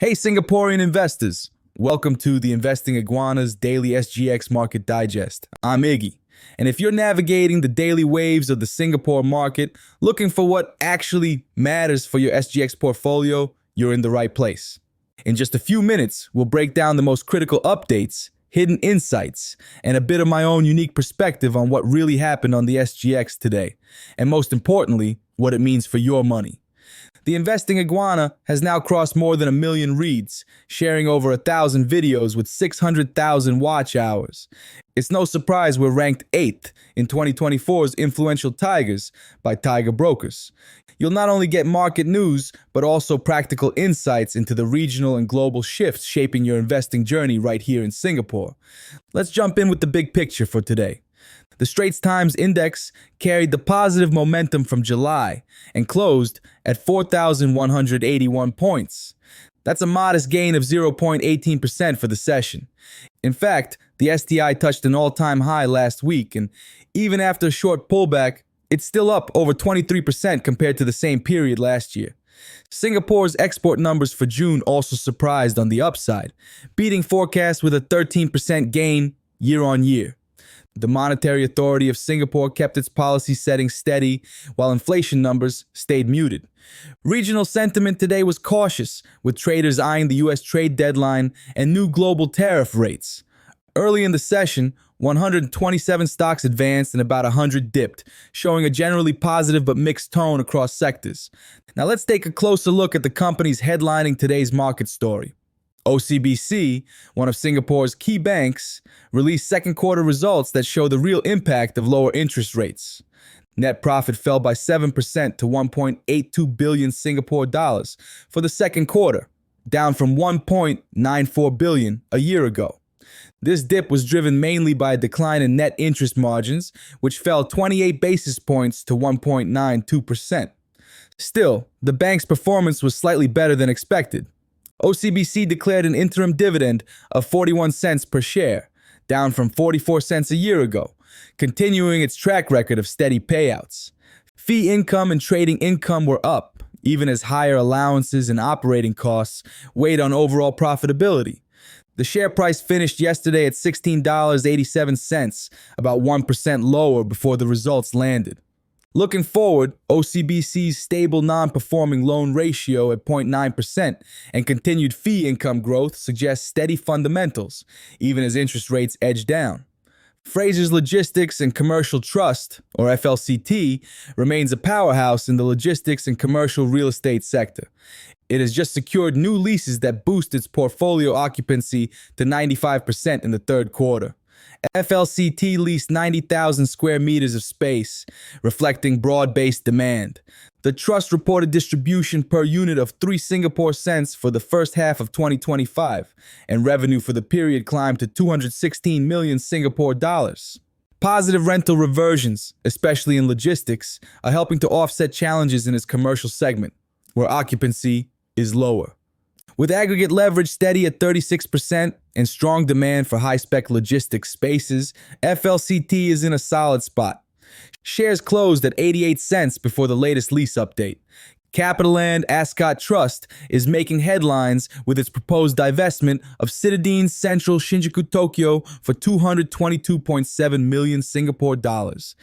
Hey Singaporean investors, welcome to the Investing Iguana's daily SGX Market Digest. I'm Iggy, and if you're navigating the daily waves of the Singapore market, looking for what actually matters for your SGX portfolio, you're in the right place. In just a few minutes, we'll break down the most critical updates, hidden insights, and a bit of my own unique perspective on what really happened on the SGX today, and most importantly, what it means for your money. The Investing Iguana has now crossed more than 1 million reads, sharing over 1,000 videos with 600,000 watch hours. It's no surprise we're ranked 8th in 2024's Influential Tigers by Tiger Brokers. You'll not only get market news, but also practical insights into the regional and global shifts shaping your investing journey right here in Singapore. Let's jump in with the big picture for today. The Straits Times Index carried the positive momentum from July and closed at 4,181 points. That's a modest gain of 0.18% for the session. In fact, the STI touched an all-time high last week, and even after a short pullback, it's still up over 23% compared to the same period last year. Singapore's export numbers for June also surprised on the upside, beating forecasts with a 13% gain year on year. The Monetary Authority of Singapore kept its policy settings steady, while inflation numbers stayed muted. Regional sentiment today was cautious, with traders eyeing the U.S. trade deadline and new global tariff rates. Early in the session, 127 stocks advanced and about 100 dipped, showing a generally positive but mixed tone across sectors. Now let's take a closer look at the companies headlining today's market story. OCBC, one of Singapore's key banks, released second quarter results that show the real impact of lower interest rates. Net profit fell by 7% to 1.82 billion Singapore dollars for the second quarter, down from 1.94 billion a year ago. This dip was driven mainly by a decline in net interest margins, which fell 28 basis points to 1.92%. Still, the bank's performance was slightly better than expected. OCBC declared an interim dividend of 41 cents per share, down from 44 cents a year ago, continuing its track record of steady payouts. Fee income and trading income were up, even as higher allowances and operating costs weighed on overall profitability. The share price finished yesterday at $16.87, about 1% lower before the results landed. Looking forward, OCBC's stable non-performing loan ratio at 0.9% and continued fee income growth suggest steady fundamentals, even as interest rates edge down. Fraser's Logistics and Commercial Trust, or FLCT, remains a powerhouse in the logistics and commercial real estate sector. It has just secured new leases that boost its portfolio occupancy to 95% in the third quarter. FLCT leased 90,000 square meters of space, reflecting broad-based demand. The trust reported distribution per unit of 3 Singapore cents for the first half of 2025, and revenue for the period climbed to 216 million Singapore dollars. Positive rental reversions, especially in logistics, are helping to offset challenges in its commercial segment, where occupancy is lower. With aggregate leverage steady at 36% and strong demand for high-spec logistics spaces, FLCT is in a solid spot. Shares closed at 88 cents before the latest lease update. Capitaland Ascot Trust is making headlines with its proposed divestment of Jardine Central Shinjuku, Tokyo for 222.7 million Singapore dollars.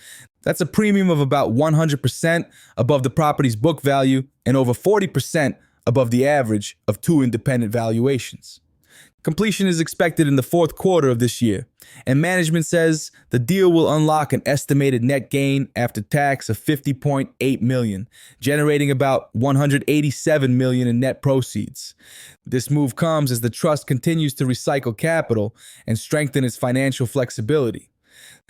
That's a premium of about 100% above the property's book value and over 40% above the average of 2 independent valuations. Completion is expected in the fourth quarter of this year, and management says the deal will unlock an estimated net gain after tax of 50.8 million, generating about 187 million in net proceeds. This move comes as the trust continues to recycle capital and strengthen its financial flexibility.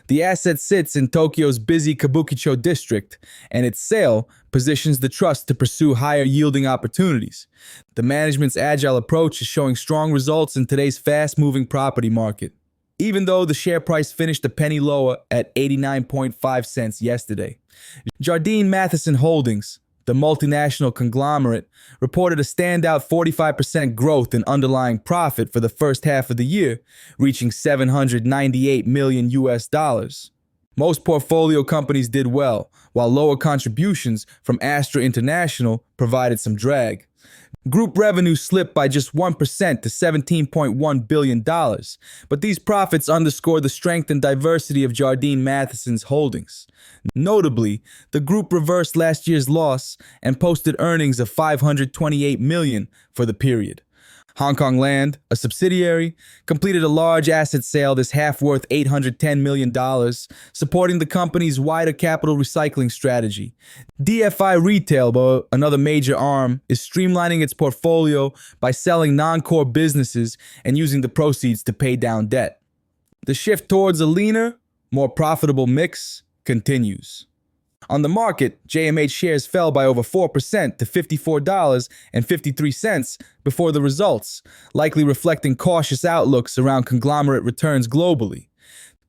The asset sits in Tokyo's busy Kabukicho district, and its sale positions the trust to pursue higher-yielding opportunities. The management's agile approach is showing strong results in today's fast-moving property market, even though the share price finished a penny lower at 89.5 cents yesterday. Jardine Matheson Holdings, the multinational conglomerate, reported a standout 45% growth in underlying profit for the first half of the year, reaching $798 million US. Most portfolio companies did well, while lower contributions from Astra International provided some drag. Group revenue slipped by just 1% to $17.1 billion, but these profits underscore the strength and diversity of Jardine Matheson's holdings. Notably, the group reversed last year's loss and posted earnings of $528 million for the period. Hong Kong Land, a subsidiary, completed a large asset sale this half worth $810 million, supporting the company's wider capital recycling strategy. DFI Retail, another major arm, is streamlining its portfolio by selling non-core businesses and using the proceeds to pay down debt. The shift towards a leaner, more profitable mix continues. On the market, JMH shares fell by over 4% to $54.53 before the results, likely reflecting cautious outlooks around conglomerate returns globally.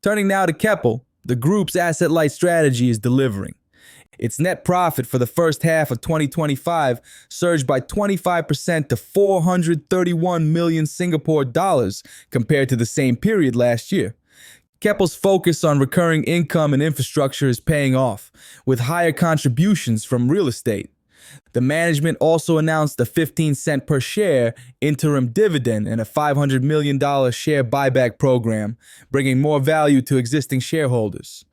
Turning now to Keppel, the group's asset-light strategy is delivering. Its net profit for the first half of 2025 surged by 25% to 431 million Singapore dollars compared to the same period last year. Keppel's focus on recurring income and infrastructure is paying off, with higher contributions from real estate. The management also announced a 15-cent per share interim dividend and a $500 million share buyback program, bringing more value to existing shareholders.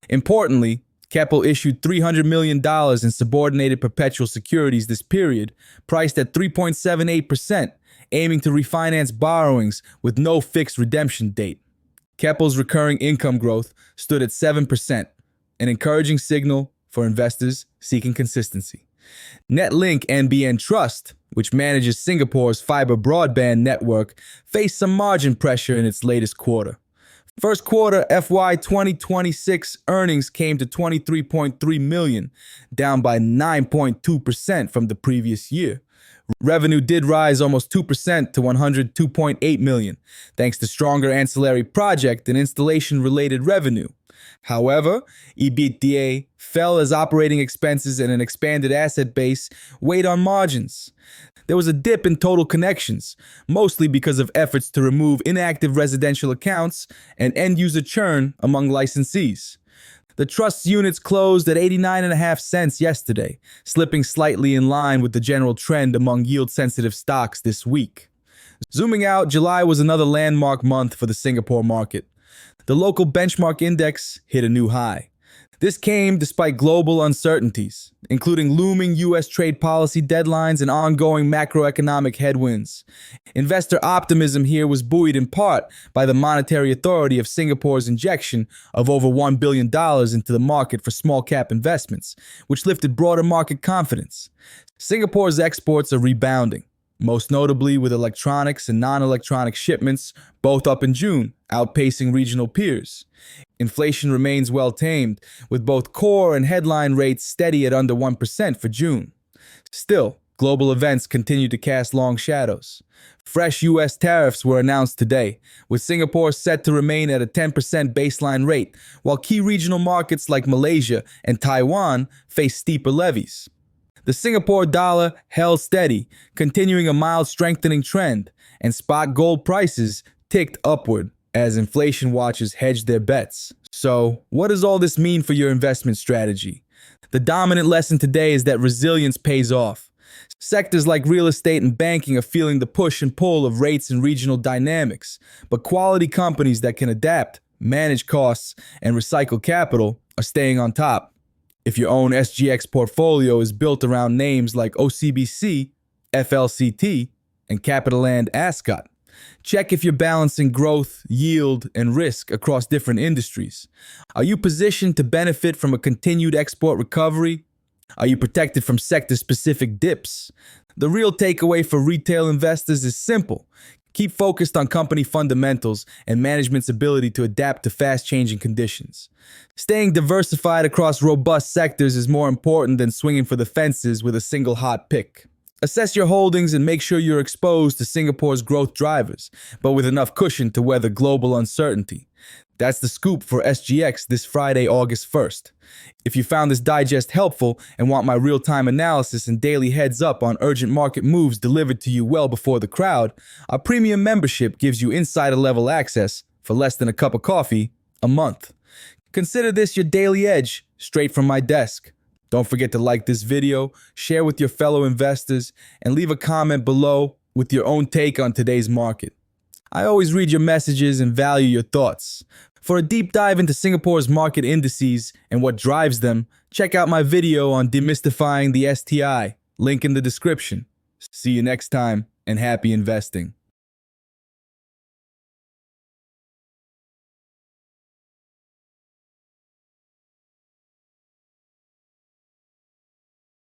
Importantly, Keppel issued $300 million in subordinated perpetual securities this period, priced at 3.78%, aiming to refinance borrowings with no fixed redemption date. Keppel's recurring income growth stood at 7%, an encouraging signal for investors seeking consistency. Netlink NBN Trust, which manages Singapore's fiber broadband network, faced some margin pressure in its latest quarter. First quarter FY 2026 earnings came to $23.3 million, down by 9.2% from the previous year. Revenue did rise almost 2% to $102.8 million, thanks to stronger ancillary project and installation-related revenue. However, EBITDA fell as operating expenses and an expanded asset base weighed on margins. There was a dip in total connections, mostly because of efforts to remove inactive residential accounts and end-user churn among licensees. The trust's units closed at 89.5 cents yesterday, slipping slightly in line with the general trend among yield-sensitive stocks this week. Zooming out, July was another landmark month for the Singapore market. The local benchmark index hit a new high. This came despite global uncertainties, including looming U.S. trade policy deadlines and ongoing macroeconomic headwinds. Investor optimism here was buoyed in part by the Monetary Authority of Singapore's injection of over $1 billion into the market for small-cap investments, which lifted broader market confidence. Singapore's exports are rebounding, most notably with electronics and non-electronic shipments both up in June, outpacing regional peers. Inflation remains well-tamed, with both core and headline rates steady at under 1% for June. Still, global events continue to cast long shadows. Fresh U.S. tariffs were announced today, with Singapore set to remain at a 10% baseline rate, while key regional markets like Malaysia and Taiwan face steeper levies. The Singapore dollar held steady, continuing a mild strengthening trend, and spot gold prices ticked upward as inflation watchers hedged their bets. So, what does all this mean for your investment strategy? The dominant lesson today is that resilience pays off. Sectors like real estate and banking are feeling the push and pull of rates and regional dynamics, but quality companies that can adapt, manage costs, and recycle capital are staying on top. If your own SGX portfolio is built around names like OCBC, FLCT, and Capitaland Ascot, check if you're balancing growth, yield, and risk across different industries. Are you positioned to benefit from a continued export recovery? Are you protected from sector-specific dips? The real takeaway for retail investors is simple. Keep focused on company fundamentals and management's ability to adapt to fast-changing conditions. Staying diversified across robust sectors is more important than swinging for the fences with a single hot pick. Assess your holdings and make sure you're exposed to Singapore's growth drivers, but with enough cushion to weather global uncertainty. That's the scoop for SGX this Friday, August 1st. If you found this digest helpful and want my real-time analysis and daily heads-up on urgent market moves delivered to you well before the crowd, our premium membership gives you insider-level access for less than a cup of coffee a month. Consider this your daily edge, straight from my desk. Don't forget to like this video, share with your fellow investors, and leave a comment below with your own take on today's market. I always read your messages and value your thoughts. For a deep dive into Singapore's market indices and what drives them, check out my video on demystifying the STI, link in the description. See you next time, and happy investing.